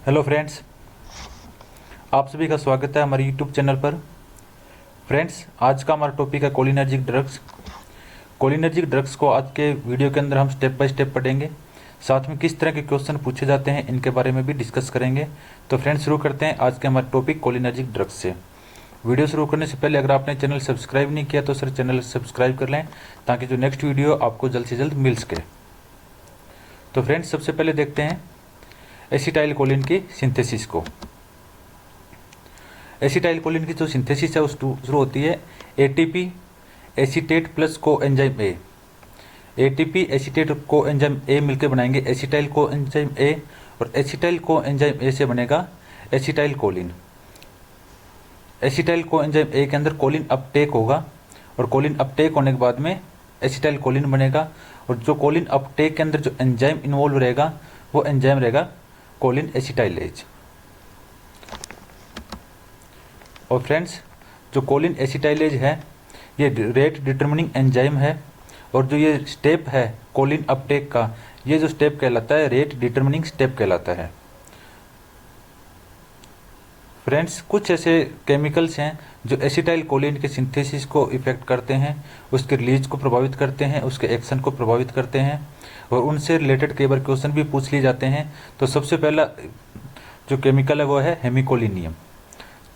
Hello friends, आप सभी का स्वागत है हमारे यूट्यूब चैनल पर। फ्रेंड्स, आज का हमारा टॉपिक है कोलिनर्जिक ड्रग्स। कोलिनर्जिक ड्रग्स को आज के वीडियो के अंदर हम स्टेप बाय स्टेप पढ़ेंगे। साथ में किस तरह के क्वेश्चन पूछे जाते हैं इनके बारे में भी डिस्कस करेंगे। तो फ्रेंड्स, शुरू करते हैं आज के हमारे टॉपिक कोलिनर्जिक ड्रग्स से। वीडियो शुरू करने से पहले अगर आपने चैनल सब्सक्राइब नहीं किया तो सर चैनल सब्सक्राइब कर लें, ताकि जो नेक्स्ट वीडियो आपको जल्द से जल्द मिल सके। तो फ्रेंड्स, सबसे पहले देखते हैं एसिटाइल कोलिन की सिंथेसिस को। एसिटाइल कोलिन की जो सिंथेसिस है वो शुरू होती है ATP acetate plus coenzyme A. ATP acetate coenzyme A मिलकर बनाएंगे एसिटाइल कोएंजाइम ए, और एसिटाइल कोएंजाइम ए से बनेगा acetyl choline. Acetyl coenzyme A के अंदर कोलिन अपटेक होगा, और कोलिन अपटेक होने के बाद में एसिटाइल कोलिन बनेगा। और जो कोलिन अपटेक के अंदर जो एंजाइम इन्वॉल्व रहेगा वो एंजाइम रहेगा कोलिन एसिटाइलेज। और फ्रेंड्स, जो कोलिन एसिटाइलेज है ये रेट डिटरमिनिंग एंजाइम है, और जो ये स्टेप है कोलिन अपटेक का, ये जो स्टेप कहलाता है रेट डिटरमिनिंग स्टेप कहलाता है। फ्रेंड्स, कुछ ऐसे केमिकल्स हैं जो एसिटाइल कोलिन के सिंथेसिस को इफेक्ट करते हैं, उसके रिलीज को प्रभावित करते हैं, उसके एक्शन को प्रभावित करते हैं, और उनसे रिलेटेड कई बार क्वेश्चन भी पूछ लिए जाते हैं। तो सबसे पहला जो केमिकल है वो है हेमिकोलिनियम।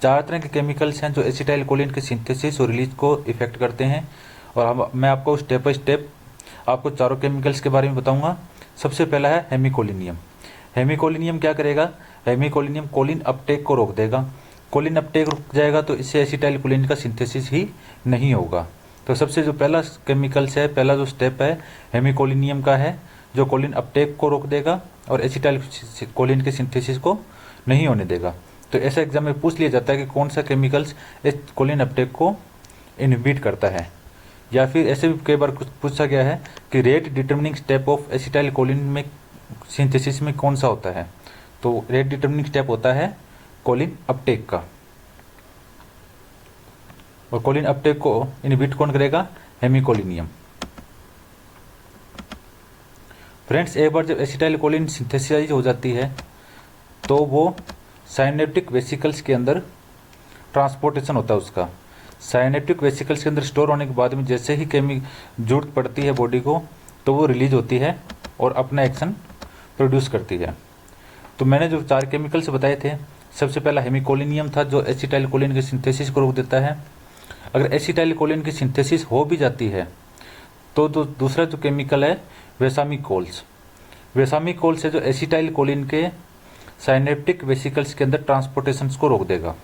चार तरह के केमिकल्स हैं जो एसिटाइल कोलिन के सिंथेसिस और रिलीज को इफेक्ट करते हैं, और मैं आपको स्टेप बाय स्टेप आपको चारों केमिकल्स के बारे में बताऊंगा। सबसे पहला है हेमिकोलिनियम। हेमिकोलिनियम क्या करेगा? हेमिकोलिनियम कोलिन अपटेक को रोक देगा। कोलिन अपटेक रुक जाएगा तो इससे एसिटाइल कोलिन का सिंथेसिस ही नहीं होगा। तो सबसे जो पहला केमिकल्स है, पहला जो स्टेप है हेमिकोलिनियम का है, जो कोलिन अपटेक को रोक देगा और एसिटाइल कोलिन के सिंथेसिस को नहीं होने देगा। तो ऐसा एग्जाम में पूछ लिया जाता है कि कौन सा केमिकल्स इस कोलिन अपटेक को इनहिबिट करता है, या फिर ऐसे भी कई बार कुछ पूछा गया है कि rate determining step of acetyl choline में सिंथेसिस में कौन सा होता है। तो रेट डिटरमिनिंग स्टेप होता है कोलिन अपटेक का, और कोलिन अपटेक को इनहिबिट कौन करेगा? हेमिकोलिनियम। फ्रेंड्स, एक बार जब एसिटाइल कोलिन सिंथेसाइज हो जाती है तो वो साइनेप्टिक वेसिकल्स के अंदर ट्रांसपोर्टेशन होता है उसका। साइनेप्टिक वेसिकल्स के अंदर स्टोर होने के बाद में जैसे ही जरूरत पड़ती है बॉडी को, तो वो रिलीज होती है और अपना एक्शन प्रोड्यूस करती है। तो मैंने जो चार केमिकल्स बताए थे, सबसे पहला हेमिकोलिनियम था जो एसिटाइल कोलिन के सिंथेसिस को रोक देता है। अगर एसिटाइल कोलिन की सिंथेसिस हो भी जाती है तो दूसरा जो केमिकल है वेसामिकोल्स। वेसामिकोल्स है जो एसिटाइल कोलिन के साइनेप्टिक वेसिकल्स के अंदर ट्रांसपोर्टेशन को रोक देगा।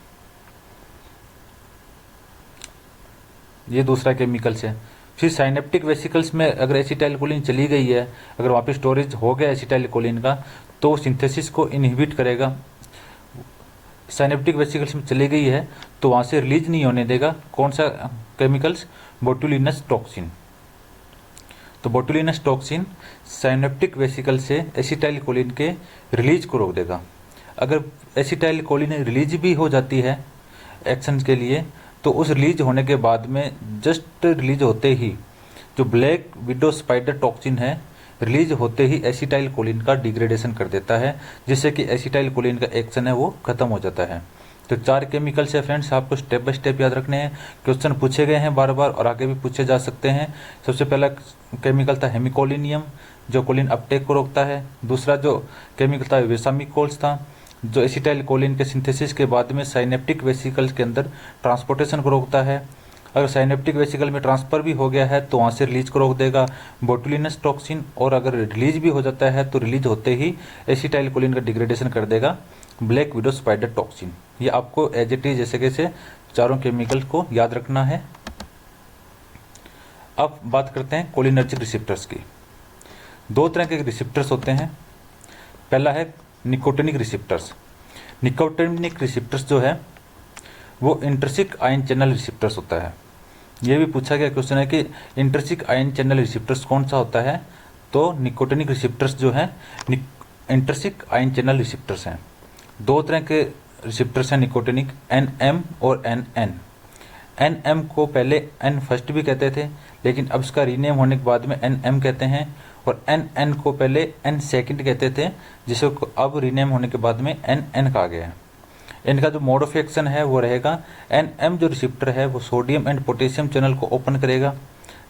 ये दूसरा केमिकल्स है। फिर साइनेप्टिक वेसिकल्स में अगर एसिटाइल कोलिन चली गई है, अगर वहाँ पे स्टोरेज हो गया एसिटाइल कोलिन का, तो सिंथेसिस को इनहिबिट करेगा। साइनेप्टिक वेसिकल्स में चली गई है तो वहाँ से रिलीज नहीं होने देगा। कौन सा केमिकल्स? बोटुलिनस टॉक्सिन। तो बोटुलिनस टॉक्सिन साइनेप्टिक वेसिकल से एसिटाइल कोलिन के रिलीज को रोक देगा। अगर एसिटाइल कोलिन रिलीज भी हो जाती है एक्शन के लिए, तो उस रिलीज होने के बाद में जस्ट रिलीज होते ही जो ब्लैक विडो स्पाइडर टॉक्सिन है, रिलीज होते ही एसिटाइल कोलिन का डिग्रेडेशन कर देता है, जिससे कि एसिटाइल कोलिन का एक्शन है वो खत्म हो जाता है। तो चार केमिकल्स है फ्रेंड्स, आपको स्टेप बाय स्टेप याद रखने हैं। क्वेश्चन पूछे गए हैं बार बार और आगे भी पूछे जा सकते हैं। सबसे पहला केमिकल था हेमिकोलिनियम जो कोलिन अपटेक को रोकता है। दूसरा जो केमिकल था वेसामिकोल्स था जो एसिटाइल कोलिन के सिंथेसिस के बाद में साइनेप्टिक वेसिकल्स के अंदर ट्रांसपोर्टेशन को रोकता है। अगर साइनेप्टिक वेसिकल में ट्रांसफर भी हो गया है तो वहाँ से रिलीज को रोक देगा बोटुलिनस टॉक्सिन, और अगर रिलीज भी हो जाता है तो रिलीज होते ही एसिटाइल कोलिन का डिग्रेडेशन कर देगा ब्लैक विडो स्पाइडर टॉक्सिन। ये आपको एज इट इज जैसे कैसे चारों केमिकल को याद रखना है। अब बात करते हैं कोलिनर्जिक रिसेप्टर्स की। दो तरह के रिसेप्टर्स होते हैं। पहला है निकोटिनिक रिसेप्टर्स। निकोटिनिक रिसेप्टर्स जो है वो इंट्रिंसिक आयन चैनल रिसेप्टर्स होता है। ये भी पूछा गया क्वेश्चन है कि इंट्रिंसिक आयन चैनल रिसेप्टर्स कौन सा होता है। तो निकोटिनिक रिसेप्टर्स जो है इंट्रिंसिक आयन चैनल रिसेप्टर्स हैं। दो तरह के रिसेप्टर्स हैं निकोटिनिक, NM और NN। NM को पहले N फर्स्ट भी कहते थे, लेकिन अब इसका रीनेम होने के बाद में NM कहते हैं, और एन एन को पहले एन सेकंड कहते थे, जिसे अब रीनेम होने के बाद में एन एन कहा गया है। इनका जो मोड ऑफ एक्शन है वो रहेगा, एन एम जो रिसेप्टर है वो सोडियम एंड पोटेशियम चैनल को ओपन करेगा,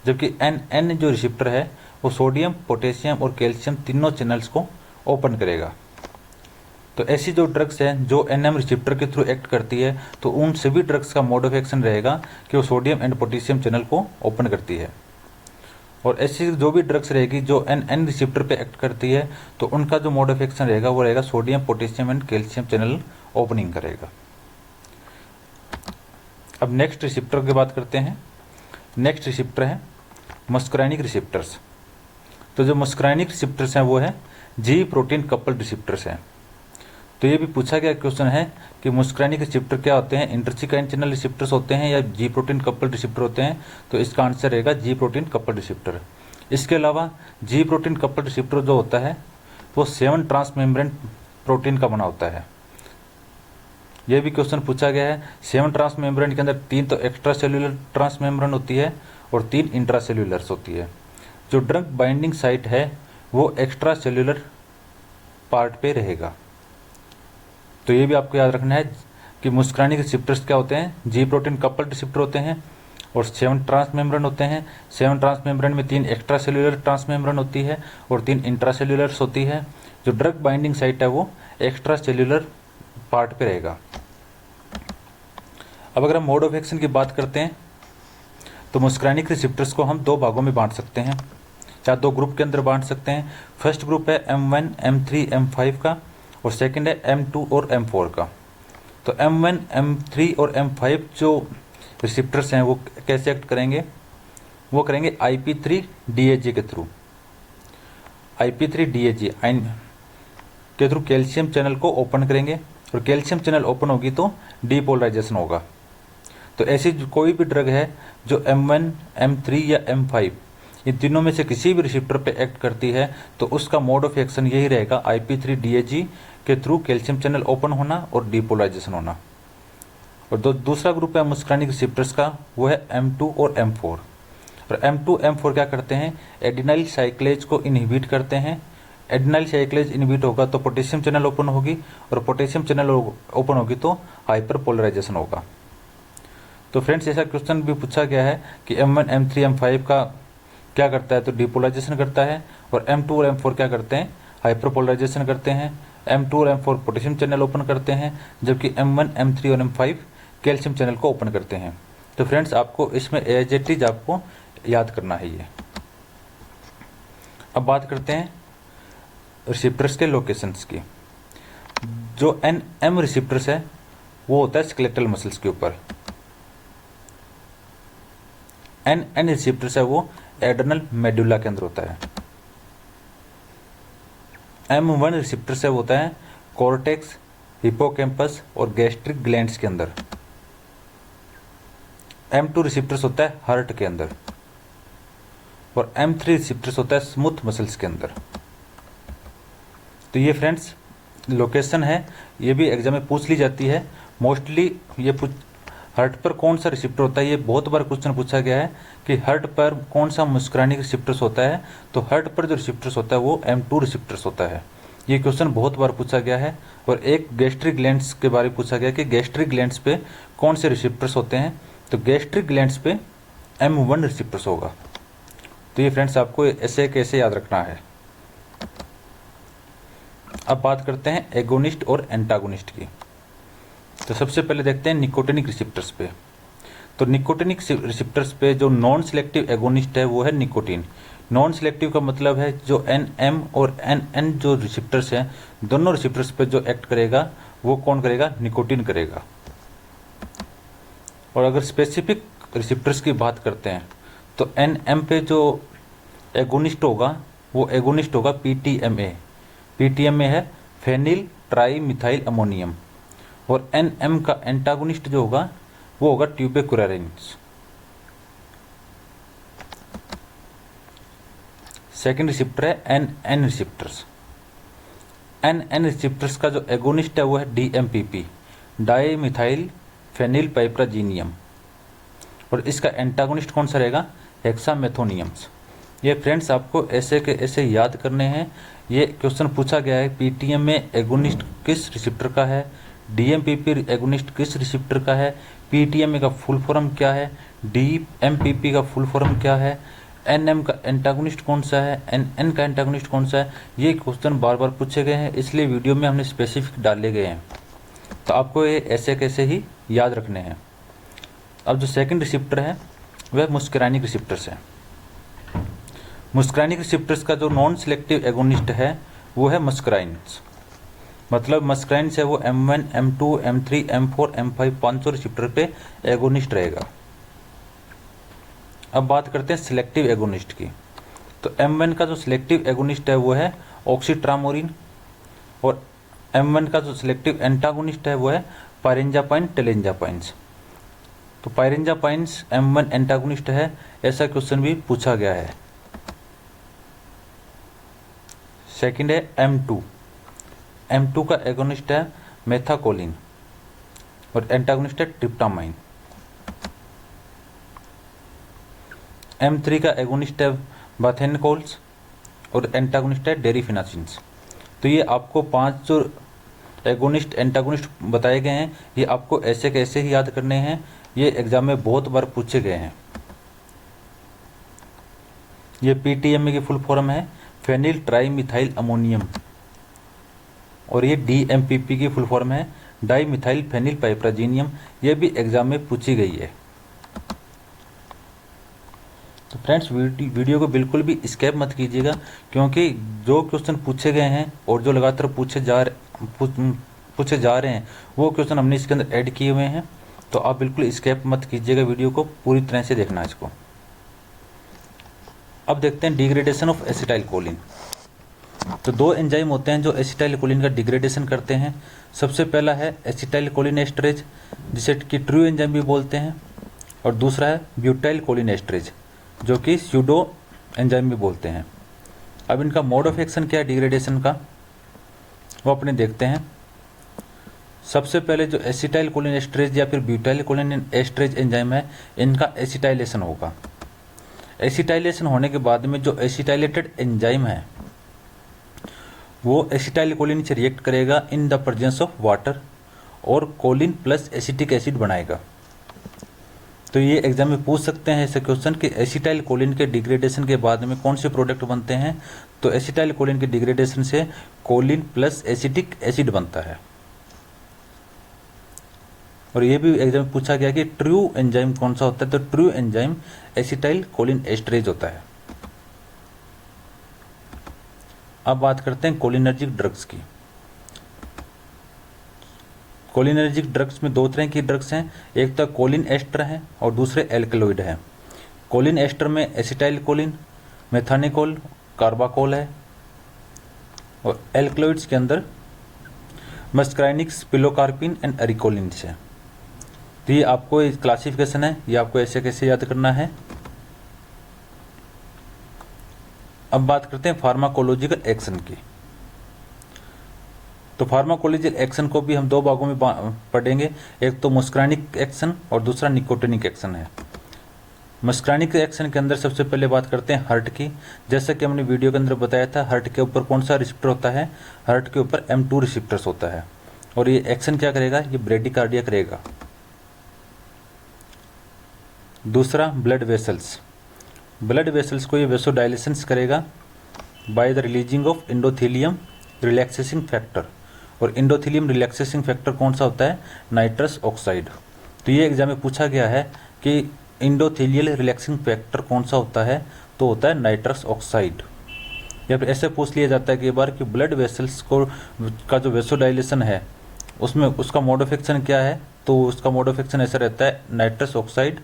जबकि एन एन जो रिसेप्टर है वो सोडियम, पोटेशियम और कैल्शियम तीनों चैनल्स को ओपन करेगा। तो ऐसी जो ड्रग्स हैं जो एन एम रिसेप्टर के थ्रू एक्ट करती है, तो उन सभी ड्रग्स का मोड ऑफ एक्शन रहेगा कि वो सोडियम एंड पोटेशियम चैनल को ओपन करती है। और ऐसी जो भी ड्रग्स रहेगी जो एन एन रिसेप्टर पे एक्ट करती है, तो उनका जो मोड ऑफ एक्शन रहेगा वो रहेगा sodium, potassium and calcium channel opening करेगा। अब नेक्स्ट रिसेप्टर की बात करते हैं। नेक्स्ट रिसेप्टर है मस्कराइनिक रिसेप्टर्स। तो जो मस्कराइनिक रिसेप्टर्स हैं वो है जी प्रोटीन कपल्ड रिसेप्टर्स हैं। तो ये भी पूछा गया क्वेश्चन है कि मस्कराइनिक रिसेप्टर क्या होते हैं, इंटरसिकाइन चैनल रिसेप्टर्स होते हैं या जी प्रोटीन कपल्ड रिसेप्टर होते हैं। तो इसका आंसर रहेगा जी प्रोटीन कपल्ड रिसेप्टर। इसके अलावा जी प्रोटीन कपल्ड रिसेप्टर जो होता है वो 7 ट्रांसमेम्ब्रेन प्रोटीन का बना होता है। यह भी क्वेश्चन पूछा गया है। 7 ट्रांसमेम्ब्रेन के अंदर 3 तो एक्स्ट्रा सेल्यूलर ट्रांसमेम्ब्रेन होती है और 3 इंट्रा सेल्यूलर्स होती है। जो ड्रग बाइंडिंग साइट है वो एक्स्ट्रा सेल्यूलर पार्ट पे रहेगा। तो ये भी आपको याद रखना है कि मस्कराइनिक रिसेप्टर्स क्या होते हैं, जी प्रोटीन कपल्ड रिसेप्टर होते हैं और 7 ट्रांसमेम्ब्रेन होते हैं। 7 ट्रांसमेम्ब्रेन में 3 एक्स्ट्रा सेल्यूलर ट्रांसमेम्ब्रेन होती है और 3 इंट्रा सेल्यूलर्स होती है। जो ड्रग बाइंडिंग साइट है वो एक्स्ट्रा सेल्यूलर पार्ट पे रहेगा। अब अगर हम मोड ऑफ एक्शन की बात करते हैं तो मस्कराइनिक रिसेप्टर्स को हम 2 भागों में बांट सकते हैं, चाहे 2 ग्रुप के अंदर बांट सकते हैं। फर्स्ट ग्रुप है M1, M3, M5 का और सेकंड है M2 और M4 का। तो M1, M3 और M5 जो रिसेप्टर्स हैं वो कैसे एक्ट करेंगे, वो करेंगे IP3 DAG के थ्रू। IP3 DAG के थ्रू कैल्शियम चैनल को ओपन करेंगे और कैल्शियम चैनल ओपन होगी तो डीपोलराइजेशन होगा। तो ऐसी कोई भी ड्रग है जो M1, M3 या M5 इन तीनों में से किसी भी रिसेप्टर पे एक्ट करती है तो उसका मोड ऑफ एक्शन यही रहेगा, IP3 DAG के थ्रू कैल्शियम चैनल ओपन होना और डीपोलराइजेशन होना। और दूसरा ग्रुप है मस्कराइनिक रिसेप्टर्स का, वो है M2 और M4। और M2, M4 क्या करते हैं, एडिनाइल साइक्लेज को इनहिबिट करते हैं। एडिनाइल साइक्लेज इनहिबिट होगा तो पोटेशियम चैनल ओपन होगी और पोटेशियम चैनल ओपन होगी तो हाइपरपोलराइजेशन होगा। तो फ्रेंड्स ऐसा क्वेश्चन भी पूछा गया है कि M1, M3, M5 का क्या करता है, तो डीपोलराइजेशन करता है और M2 और M4 क्या करते हैं, हाइपरपोलराइजेशन करते हैं। M2 और M4 पोटेशियम चैनल ओपन करते हैं, जबकि M1, M3 और M5 कैल्शियम चैनल को ओपन करते हैं। तो फ्रेंड्स आपको इसमें एज इट इज आपको याद करना है ये। अब बात करते हैं रिसेप्टर्स के लोकेशंस की। जो NM रिसेप्टर्स है वो होता है स्केलेटल मसल्स के ऊपर। NN रिसेप्टर्स है वो एडर्नल मेडुला के अंदर होता है। M1 रिसेप्टर्स है वो होता है कॉर्टेक्स, हिपोकैम्पस और गैस्ट्रिक ग्लैंड्स के अंदर। M2 रिसेप्टर्स होता है हार्ट के अंदर और M3 रिसेप्टर्स होता है स्मूथ मसल्स के अंदर। तो ये फ्रेंड्स लोकेशन है, ये भी एग्जाम में पूछ ली जाती है मोस्टली। ये हार्ट पर कौन सा रिसेप्टर होता है, ये बहुत बार क्वेश्चन पूछा गया है कि हार्ट पर कौन सा मस्कराइनिक रिसेप्टर्स होता है। तो हार्ट पर जो रिसेप्टर्स होता है वो M2 रिसेप्टर्स होता है। ये क्वेश्चन बहुत बार पूछा गया है। और एक गैस्ट्रिक ग्लैंड्स के बारे में पूछा गया कि गैस्ट्रिक ग्लैंड्स पे कौन से रिसेप्टर्स होते हैं, तो गैस्ट्रिक ग्लैंड्स पे M1 रिसेप्टर्स होगा। तो ये फ्रेंड्स आपको ऐसे कैसे याद रखना है। अब बात करते हैं एगोनिस्ट और एंटागोनिस्ट की। तो सबसे पहले देखते हैं निकोटिनिक रिसेप्टर्स पे। तो निकोटिनिक रिसेप्टर्स पे जो नॉन सिलेक्टिव एगोनिस्ट है वो है निकोटीन। नॉन सिलेक्टिव का मतलब है जो NM और NN जो रिसेप्टर्स हैं, दोनों रिसेप्टर्स पे जो एक्ट करेगा वो कौन करेगा, निकोटीन करेगा। और अगर स्पेसिफिक रिसेप्टर्स की बात करते हैं तो NM पे जो एगोनिस्ट होगा वो एगोनिस्ट होगा PTMA। PTMA है फेनिल ट्राई मिथाइल अमोनियम। और NM का एंटागोनिस्ट जो होगा वो होगा ट्यूबेकुरारिन्स। सेकेंड रिसेप्टर है NN रिसेप्टर्स। NN रिसेप्टर्स का जो एगोनिस्ट है वो है DMPP, डाई मिथाइल फेनिल पाइपराजीनियम। और इसका एंटागोनिस्ट कौन सा रहेगा, हेक्सामेथोनियम्स। ये फ्रेंड्स आपको ऐसे के ऐसे याद करने हैं। ये क्वेश्चन पूछा गया है पीटीएम में एगोनिस्ट किस रिसेप्टर का है, डीएमपीपी एगोनिस्ट किस रिसेप्टर का है, पीटीएम का फुल फॉर्म क्या है, डीएमपीपी का फुल फॉर्म क्या है, एनएम का एंटागोनिस्ट कौन सा है, एनएन का एंटागोनिस्ट कौन सा है। ये क्वेश्चन बार बार पूछे गए हैं, इसलिए वीडियो में हमने स्पेसिफिक डाले गए हैं, तो आपको ये ऐसे कैसे ही याद रखने हैं। अब जो सेकंड रिसेप्टर है वह मुस्कराइनिक रिसेप्टर्स है। मुस्कराइनिक रिसेप्टर्स का जो नॉन सिलेक्टिव एगोनिस्ट है वो है मस्कराइन्स। मतलब मस्कराइन्स है वो M1, M2, M3, M4, M5 500 receptor पे एगोनिस्ट रहेगा। अब बात करते हैं सिलेक्टिव एगोनिस्ट की। तो M1 का जो सिलेक्टिव एगोनिस्ट है वो है ऑक्सीट्रामोरिन, और M1 का जो सिलेक्टिव एंटागोनिस्ट है वो है पायरेंजापाइन टेलेंजापाइन्स। तो पायरेंजापाइन्स M1 एंटागोनिस्ट है, ऐसा क्वेश्चन भी पूछा गया है। सेकंड है M2। M2 का एगोनिस्ट है मेथाकोलिन और एंटागोनिस्ट है ट्रिप्टामाइन। M3 का एगोनिस्ट है बाथेनकोल्स और एंटागोनिस्ट है डेरिफिनासिन्स। तो ये आपको 5 जो एगोनिस्ट एंटागोनिस्ट बताए गए हैं, ये आपको ऐसे कैसे ही याद करने हैं। ये एग्जाम में बहुत बार पूछे गए हैं। ये पीटीएम की फुल फॉर्म है फेनिल ट्राई मिथाइल अमोनियम, और ये डीएमपीपी की फुल फॉर्म है डाई मिथाइल फेनिल पाइप्राजीनियम। ये भी एग्जाम में पूछी गई है। तो फ्रेंड्स वीडियो को बिल्कुल भी स्किप मत कीजिएगा, क्योंकि जो क्वेश्चन पूछे गए हैं और जो लगातार पूछे जा रहे हैं वो क्वेश्चन हमने इसके अंदर ऐड किए हुए हैं। तो आप बिल्कुल स्किप मत कीजिएगा, वीडियो को पूरी तरह से देखना है इसको। अब देखते हैं डिग्रेडेशन ऑफ एसिटाइल कोलिन। तो 2 एंजाइम होते हैं जो एसिटाइल कोलिन का डिग्रेडेशन करते हैं। सबसे पहला है एसिटाइल कोलिन एस्टरेज, जिसे कि ट्रू एंजाइम भी बोलते हैं, और दूसरा है ब्यूटाइल कोलिन एस्टरेज, जो कि स्यूडो एंजाइम भी बोलते हैं। अब इनका मोड ऑफ एक्शन क्या है डिग्रेडेशन का, वो अपने देखते हैं। सबसे पहले जो एसिटाइल कोलिन एस्टरेज या फिर ब्यूटाइल कोलिन एस्टरेज एंजाइम है, इनका एसिटाइलेशन होगा। एसिटाइलेशन होने के बाद में जो एसिटाइलेटेड एंजाइम है वो एसिटाइल कोलिन से रिएक्ट करेगा in the presence of water, और कोलिन प्लस एसिटिक एसिड बनाएगा। तो ये एग्जाम में पूछ सकते हैं ऐसे क्वेश्चन कि एसिटाइल कोलिन के डिग्रेडेशन के बाद में कौन से प्रोडक्ट बनते हैं। तो एसिटाइल कोलिन के डिग्रेडेशन से कोलिन प्लस एसिटिक एसिड बनता है। और ये भी एग्जाम में पूछा गया कि ट्रू एंजाइम कौन सा होता है। तो true enzyme acetyl choline esterase होता है। अब बात करते हैं कोलिनर्जिक ड्रग्स की। कोलिनर्जिक ड्रग्स में 2 तरह की ड्रग्स हैं, एक तो कोलिन एस्टर है और दूसरे एल्कलॉइड है। कोलिन एस्टर में एसिटाइल कोलिन, मेथानिकोल, कार्बाकोल है, और एल्कलॉइड्स के अंदर मस्क्राइनिक्स, पिलोकार्पिन एंड एरिकोलिन है। तो ये आपको क्लासिफिकेशन है, ये आपको ऐसे कैसे याद करना है। अब बात करते हैं फार्माकोलॉजिकल एक्शन की। तो फार्माकोलॉजिकल एक्शन को भी हम 2 भागों में पढ़ेंगे, एक तो मस्क्राइनिक एक्शन और दूसरा निकोटिनिक एक्शन है। मस्क्राइनिक एक्शन के अंदर सबसे पहले बात करते हैं हार्ट की। जैसा कि हमने वीडियो के अंदर बताया था, हार्ट के ऊपर कौन सा रिसेप्टर होता है, हार्ट के ऊपर M2 रिसेप्टर्स होता है, और ये एक्शन क्या करेगा, ये ब्रेडिकार्डिया करेगा। दूसरा ब्लड वेसल्स, ब्लड वेसल्स को ये वेसोडाइलेशंस करेगा by the releasing of endothelium relaxing factor, और इंडोथीलियम रिलैक्सेसिंग फैक्टर कौन सा होता है, नाइट्रस ऑक्साइड। तो ये एग्जाम में पूछा गया है कि इंडोथीलियल रिलैक्सिंग फैक्टर कौन सा होता है, तो होता है नाइट्रस ऑक्साइड। या फिर ऐसे पूछ लिया जाता है कई बार कि ब्लड वेसल्स को का जो वेसोडाइलेशन है उसमें उसका मोड ऑफ एक्शन क्या है, तो उसका मोड ऑफ एक्शन ऐसा रहता है नाइट्रस ऑक्साइड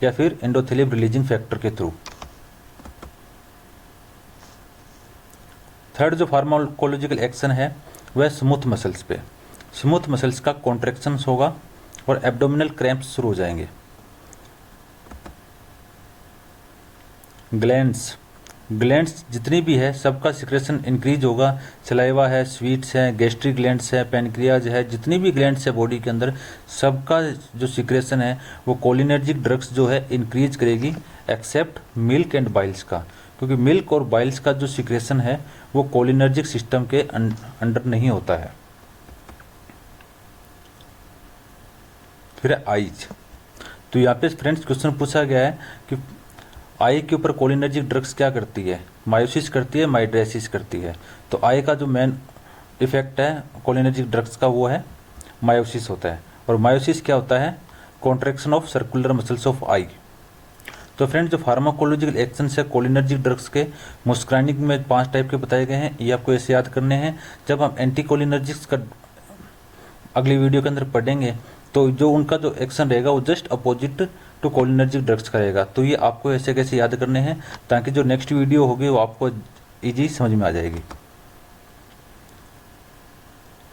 या फिर इंडोथीलियम रिलीजिंग फैक्टर के थ्रू। थर्ड जो फार्माकोलॉजिकल एक्शन है वह स्मूथ मसल्स पे। स्मूथ मसल्स का कॉन्ट्रैक्शंस होगा और एब्डोमिनल क्रैम्प्स शुरू हो जाएंगे। ग्लैंड्स जितनी भी है सबका सिक्रेशन इंक्रीज होगा। सलाइवा है, स्वीट्स है, गैस्ट्रिक ग्लैंड्स है, पैनक्रियाज है, जितनी भी ग्लैंड्स है बॉडी के अंदर सबका जो सिक्रेशन है वो कोलिनर्जिक ड्रग्स जो है इंक्रीज करेगी, एक्सेप्ट मिल्क एंड बाइल्स का, क्योंकि मिल्क और बाइल्स का जो सिक्रेशन है वो कोलिनर्जिक सिस्टम के अंडर नहीं होता है। फिर आइज, तो यहाँ पे फ्रेंड्स क्वेश्चन पूछा गया है कि आई के ऊपर कोलिनर्जिक ड्रग्स क्या करती है, मायोसिस करती है, माइड्रेसिस करती है। तो आई का जो मेन इफेक्ट है कोलिनर्जिक ड्रग्स का वो है मायोसिस होता है। और मायोसिस क्या होता है, contraction of circular muscles of eye. तो फ्रेंड्स जो फार्माकोलॉजिकल एक्शन है कोलिनर्जिक ड्रग्स के मुस्क्राइनिक में 5 टाइप के बताए गए हैं, ये आपको ऐसे याद करने हैं। जब हम एंटी कोलिनर्जिक्स का अगली वीडियो के अंदर पढ़ेंगे तो जो उनका जो एक्शन रहेगा वो just opposite to cholinergic drugs का रहेगा। तो ये आपको ऐसे कैसे याद करने हैं ताकि जो नेक्स्ट वीडियो होगी वो आपको इजी समझ में आ जाएगी।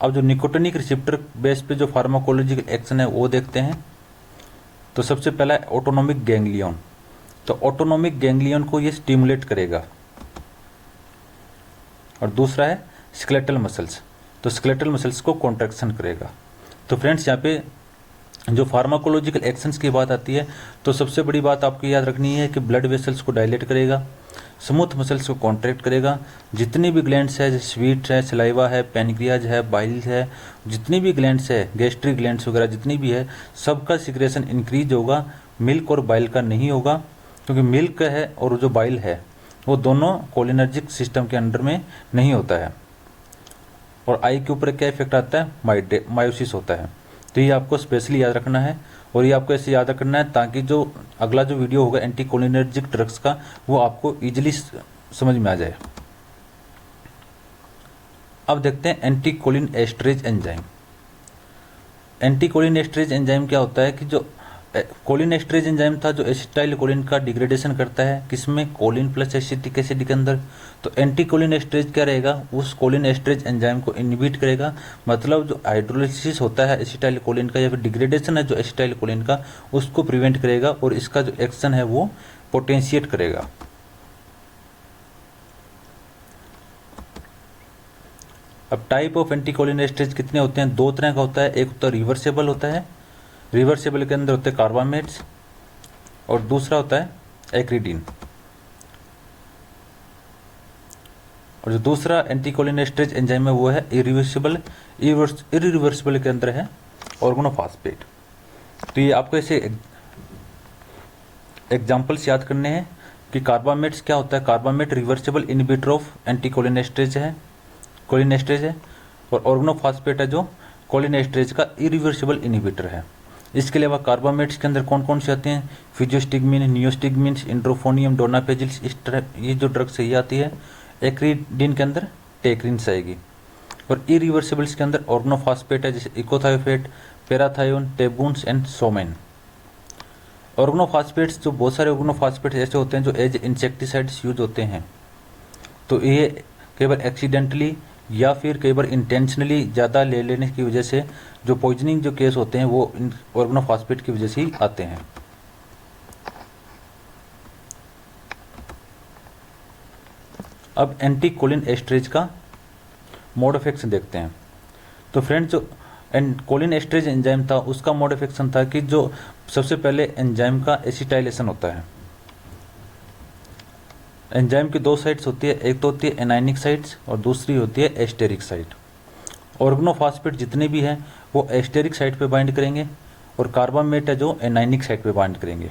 अब जो निकोटिनिक रिसेप्टर बेस पे जो फार्माकोलॉजिकल एक्शन है वो देखते हैं। तो सबसे पहला है ऑटोनोमिक गैंग्लियन। तो ऑटोनोमिक गैंग्लियन को ये स्टिमुलेट करेगा। और दूसरा है स्केलेटल मसल्स, तो स्केलेटल मसल्स को कॉन्ट्रैक्शन करेगा। तो फ्रेंड्स यहाँ पे जो फार्माकोलॉजिकल एक्शंस की बात आती है तो सबसे बड़ी बात आपको याद रखनी है कि ब्लड वेसल्स को डायलेट करेगा, स्मूथ मसल्स को कॉन्ट्रैक्ट करेगा, जितनी भी ग्लैंड्स है जैसे स्वीट है, सलाइवा है, पैनक्रियाज है, बाइल है, जितनी भी ग्लैंड्स है, गैस्ट्रिक ग्लैंड्स वगैरह जितनी भी है, सबका सिक्रेशन इंक्रीज होगा, मिल्क और बाइल का नहीं होगा। क्योंकि मिल्क है और जो बाइल है वो दोनों कोलिनर्जिक सिस्टम के अंडर में नहीं होता है। और आई के ऊपर क्या इफेक्ट आता है, मायोसिस होता है। तो ये आपको स्पेशली याद रखना है और ये आपको ऐसे याद रखना है ताकि जो अगला जो वीडियो होगा एंटी कोलिनर्जिक ड्रग्स का वो आपको इजीली समझ में आ जाए। अब देखते हैं anti cholinesterase enzyme. Anti cholinesterase enzyme क्या होता है कि जो कोलिन एस्टरेज एंजाइम था जो एसिटाइल कोलिन का डिग्रेडेशन करता है किसमें, कोलिन प्लस एसिटिक एसिड के अंदर। तो एंटी कोलिन एस्टरेज क्या रहेगा, उस कोलिन एस्टरेज एंजाइम को इनहिबिट करेगा। मतलब जो हाइड्रोलिसिस होता है एसिटाइल कोलिन का या फिर डिग्रेडेशन है जो एसिटाइल कोलिन का उसको प्रिवेंट करेगा और इसका जो एक्शन है वो पोटेंशिएट करेगा। अब type of anti cholinesterase कितने होते हैं, 2 तरह का होता है। एक होता है रिवर्सेबल होता है, रिवर्सेबल के अंदर होते हैं कार्बामेट्स, और दूसरा होता है एक्रिडीन। और जो दूसरा एंटी कोलिन एस्टरेज एंजाइम है वो है इरिवर्सिबल। इरिवर्सिबल के अंदर है ऑर्गेनोफॉस्फेट। तो ये आपको ऐसे एग्जांपल्स याद करने हैं कि कार्बामेट्स क्या होता है, carbamate reversible inhibitor of anti cholinesterase है, कोलिन एस्टरेज है। और ऑर्गेनोफॉस्फेट है जो कोलिन एस्टरेज का इरिवर्सिबल इनहिबिटर है। इसके अलावा कार्बामेट्स के अंदर कौन कौन से आते हैं, फिजियोस्टिग्मिन, नियोस्टिग्मिन, इंड्रोफोनियम, डोनापेजिल्स, इस तरह ये जो ड्रग सही आती है। एक्रिडीन के अंदर टेक्रिन्स आएगी। और इरिवर्सिबल्स के अंदर ऑर्गेनोफॉस्फेट है जैसे इकोथायोफेट, पैराथायोन, टेबून्स एंड सोमेन। ऑर्गेनोफॉस्फेट्स जो बहुत सारे ऑर्गेनोफॉस्फेट्स ऐसे होते हैं जो एज इंसेक्टिसाइड्स यूज होते हैं। तो ये कई बार एक्सीडेंटली या फिर कई बार इंटेंशनली ज़्यादा ले लेने की वजह से जो पॉइजनिंग जो केस होते हैं वो ऑर्गेनोफॉस्फेट की वजह से ही आते हैं। अब एंटी कोलिन एस्टरेज का मोड ऑफ एक्शन देखते हैं। तो फ्रेंड्स जो कोलिन एस्टरेज एंजाइम था उसका मोड ऑफ एक्शन था कि जो सबसे पहले एंजाइम का एसिटाइलेशन होता है। एंजाइम की 2 साइड्स होती है, एक तो होती है एनायनिक साइड्स और दूसरी होती है एस्टेरिक साइड। ऑर्गेनोफॉस्फेट जितने भी हैं वो एस्टेरिक साइड पे बाइंड करेंगे और कार्बामेट है जो एनायनिक साइड पे बाइंड करेंगे।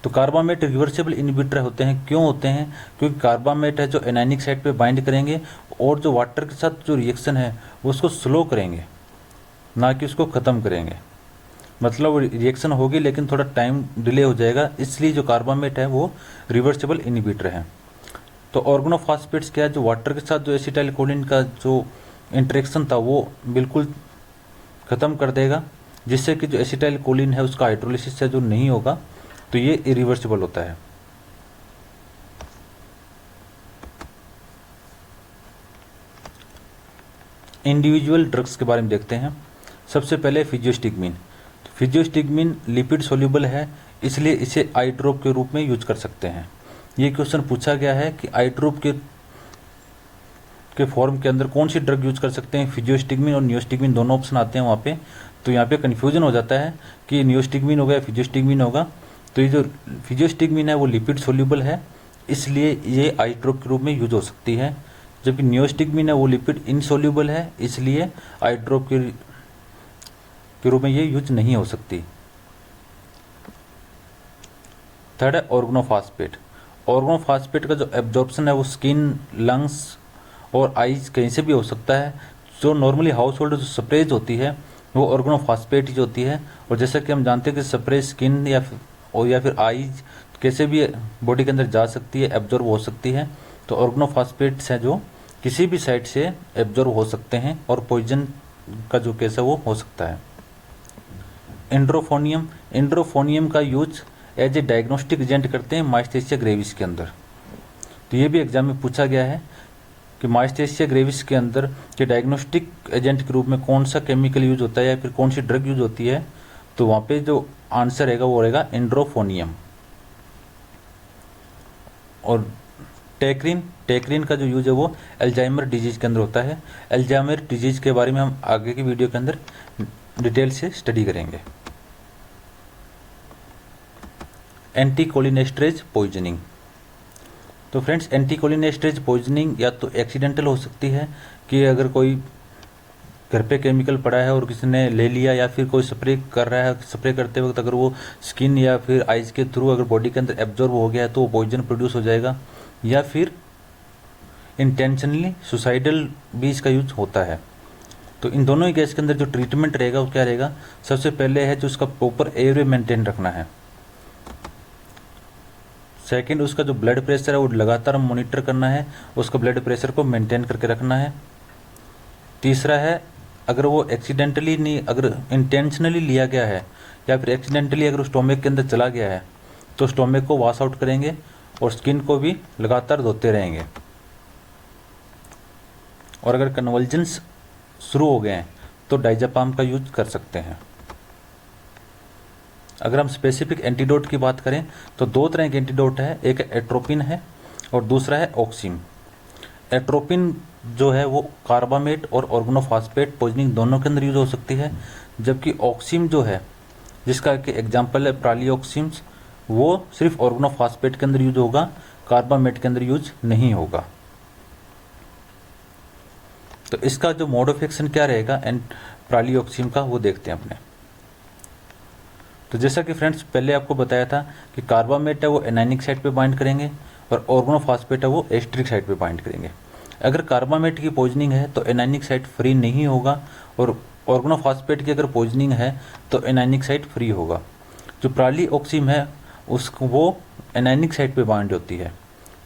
तो कार्बामेट रिवर्सिबल इनहिबिटर होते हैं, क्यों होते हैं, क्योंकि कार्बामेट है जो एनायनिक साइड पे बाइंड करेंगे और जो वाटर के साथ जो रिएक्शन है वो उसको स्लो करेंगे, ना कि उसको ख़त्म करेंगे। मतलब रिएक्शन होगी लेकिन थोड़ा टाइम डिले हो जाएगा, इसलिए जो कार्बामेट है वो रिवर्सिबल इनहिबिटर है। तो ऑर्गेनोफॉस्फेट्स क्या है, जो वाटर के साथ जो एसिटाइल कोलिन का जो इंटरेक्शन था वो बिल्कुल ख़त्म कर देगा, जिससे कि जो एसिटाइल कोलिन है उसका हाइड्रोलिसिस से जो नहीं होगा, तो ये इरिवर्सिबल होता है। इंडिविजुअल ड्रग्स के बारे में देखते हैं। सबसे पहले फिजियोस्टिग्मिन। फिजियोस्टिग्मिन लिपिड सोल्यूबल है, इसलिए इसे आई ड्रॉप के रूप में यूज कर सकते हैं। ये क्वेश्चन पूछा गया है कि आई ड्रॉप के फॉर्म के अंदर कौन सी ड्रग यूज कर सकते हैं, फिजियोस्टिग्मिन और नियोस्टिग्मिन दोनों ऑप्शन आते हैं वहाँ पे। तो यहाँ पे कन्फ्यूजन हो जाता है कि नियोस्टिग्मिन होगा या फिजियोस्टिग्मिन होगा। तो ये जो फिजियोस्टिग्मिन है वो लिपिड सोल्यूबल है, इसलिए ये आई ड्रॉप के रूप में यूज हो सकती है। जबकि नियोस्टिग्मिन है वो लिपिड इनसोल्यूबल है, इसलिए आई ड्रॉप के रूप में ये यूज नहीं हो सकती। थर्ड है ऑर्गनोफॉस्फेट। ऑर्गनोफॉस्फेट का जो एब्जॉर्प्शन है वो स्किन, लंग्स और आईज कहीं से भी हो सकता है। जो नॉर्मली हाउस होल्ड जो स्प्रेज होती है वो ऑर्गनोफॉस्फेट ही होती है। और जैसा कि हम जानते हैं कि स्प्रे स्किन या फिर आईज कैसे भी बॉडी के अंदर जा सकती है, एब्जॉर्ब हो सकती है। तो ऑर्गनोफॉस्फेट्स हैं जो किसी भी साइड से एब्जॉर्ब हो सकते हैं और पॉइजन का जो केस है वो हो सकता है। एंड्रोफोनियम, एंड्रोफोनियम का use as a diagnostic agent करते हैं माइस्थेसिया ग्रेविस के अंदर। तो ये भी एग्जाम में पूछा गया है कि माइस्थेसिया ग्रेविस के अंदर के डायग्नोस्टिक एजेंट के रूप में कौन सा केमिकल यूज होता है या फिर कौन सी ड्रग यूज होती है। तो वहाँ पे जो आंसर रहेगा वो रहेगा एंड्रोफोनियम। और टेक्रिन, टेक्रिन का जो यूज है वो अल्जाइमर डिजीज के अंदर होता है। अल्जाइमर डिजीज के बारे में हम आगे की वीडियो के अंदर डिटेल से स्टडी करेंगे। एंटीकोलिनेस्टरेज पॉइजनिंग। तो फ्रेंड्स, एंटीकोलिनेस्टरेज पॉइजनिंग या तो एक्सीडेंटल हो सकती है कि अगर कोई घर पे केमिकल पड़ा है और किसी ने ले लिया, या फिर कोई स्प्रे कर रहा है, स्प्रे करते वक्त अगर वो स्किन या फिर आइज के थ्रू अगर बॉडी के अंदर एब्जॉर्ब हो गया है तो वो पॉइजन प्रोड्यूस हो जाएगा। या फिर इंटेंशनली सुसाइडल भी इसका यूज होता है। तो इन दोनों ही केस के अंदर जो ट्रीटमेंट रहेगा वो क्या रहेगा, सबसे पहले है जो उसका प्रॉपर एयरवे मेंटेन रखना है। सेकंड, उसका जो ब्लड प्रेशर है वो लगातार मॉनिटर करना है, उसका ब्लड प्रेशर को मेंटेन करके रखना है। तीसरा है, अगर वो एक्सीडेंटली नहीं, अगर इंटेंशनली लिया गया है या फिर एक्सीडेंटली अगर स्टोमक के अंदर चला गया है तो स्टोमक को वॉश आउट करेंगे और स्किन को भी लगातार धोते रहेंगे। और अगर कन्वल्जन्स शुरू हो गए हैं तो डाइजापाम का यूज कर सकते हैं। अगर हम स्पेसिफिक एंटीडोट की बात करें तो दो तरह के एंटीडोट है, एक एट्रोपिन है और दूसरा है ऑक्सिम। एट्रोपिन जो है वो कार्बामेट और ऑर्गनोफॉस्फेट पॉइजनिंग दोनों के अंदर यूज हो सकती है। जबकि ऑक्सिम जो है, जिसका कि एग्जाम्पल है प्रालिऑक्सिम्स, वो सिर्फ ऑर्गनोफॉस्फेट के अंदर यूज होगा, कार्बामेट के अंदर यूज नहीं होगा। तो इसका जो मोड ऑफ एक्शन क्या रहेगा एंड प्रालिऑक्सिम का, वो देखते हैं अपने। तो जैसा कि फ्रेंड्स पहले आपको बताया था कि कार्बामेट है वो एनायनिक साइड पे बाइंड करेंगे और ऑर्गनोफॉस्फेट है वो एस्टरिक साइड पे बाइंड करेंगे। अगर कार्बामेट की पॉइजनिंग है तो एनायनिक साइड फ्री नहीं होगा, और ऑर्गनोफॉस्फेट की अगर पॉइजनिंग है तो एनायनिक साइड फ्री होगा। जो प्रालिऑक्सिम है उसको वो एनायनिक साइड पे बाइंड होती है।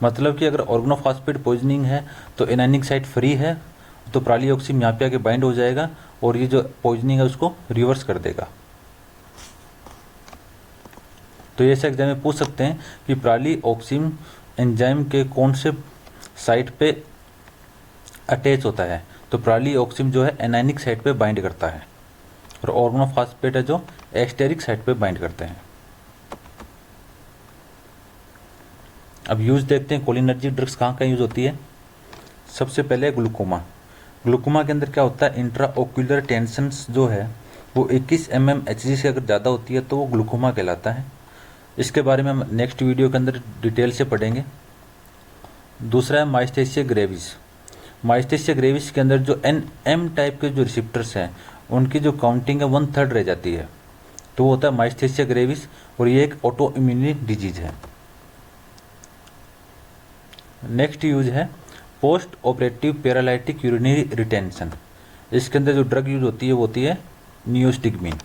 मतलब कि अगर ऑर्गनोफॉस्फेट पॉइजनिंग है तो एनायनिक साइड फ्री है, तो प्रालिऑक्सिम यहाँ पे आके बाइंड हो जाएगा और ये जो पॉइजनिंग है उसको रिवर्स कर देगा। तो ये ऐसे एग्जाम में पूछ सकते हैं कि प्रालिऑक्सिम एंजाइम के कौन से साइट पे अटैच होता है। तो प्रालिऑक्सिम जो है एनायनिक साइट पे बाइंड करता है और ऑर्गनोफॉस्फेट है जो एस्टेरिक साइट पे बाइंड करते हैं। अब यूज देखते हैं कोलिनर्जिक ड्रग्स कहाँ कहाँ यूज होती है। सबसे पहले ग्लूकोमा। ग्लूकोमा के अंदर क्या होता है, इंट्राओक्यूलर टेंशन जो है वो 21 mm Hg से अगर ज़्यादा होती है तो वो ग्लूकोमा कहलाता है। इसके बारे में हम नेक्स्ट वीडियो के अंदर डिटेल से पढ़ेंगे। दूसरा है माइस्थेसिया ग्रेविस। माइस्थेसिया ग्रेविस के अंदर जो NM टाइप के जो रिसेप्टर्स हैं उनकी जो काउंटिंग है 1/3 रह जाती है, तो वो होता है माइस्थेसिया ग्रेविस, और ये एक ऑटो इम्यून डिजीज है। नेक्स्ट यूज है post operative paralytic urinary retention. इसके अंदर जो ड्रग यूज होती है वो होती है नियोस्टिग्मिन।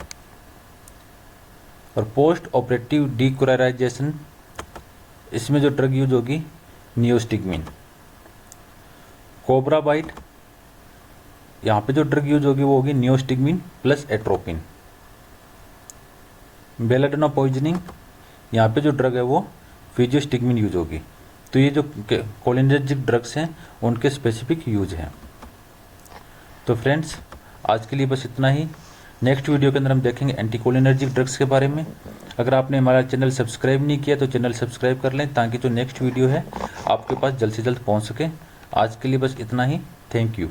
और पोस्ट ऑपरेटिव डीक्लोराइजेशन, इसमें जो ड्रग यूज होगी नियोस्टिग्मिन। कोबरा बाइट, यहाँ पे जो ड्रग यूज होगी वो होगी neostigmine plus atropine. Belladonna poisoning, यहाँ पे जो ड्रग है वो फिजियोस्टिग्मिन यूज होगी। तो ये जो कोलिनर्जिक ड्रग्स हैं उनके स्पेसिफिक यूज हैं। तो फ्रेंड्स आज के लिए बस इतना ही। नेक्स्ट वीडियो के अंदर हम देखेंगे एंटीकोलिनर्जिक ड्रग्स के बारे में। अगर आपने हमारा चैनल सब्सक्राइब नहीं किया तो चैनल सब्सक्राइब कर लें ताकि जो नेक्स्ट वीडियो है आपके पास जल्द से जल्द पहुंच सके। आज के लिए बस इतना ही। Thank you.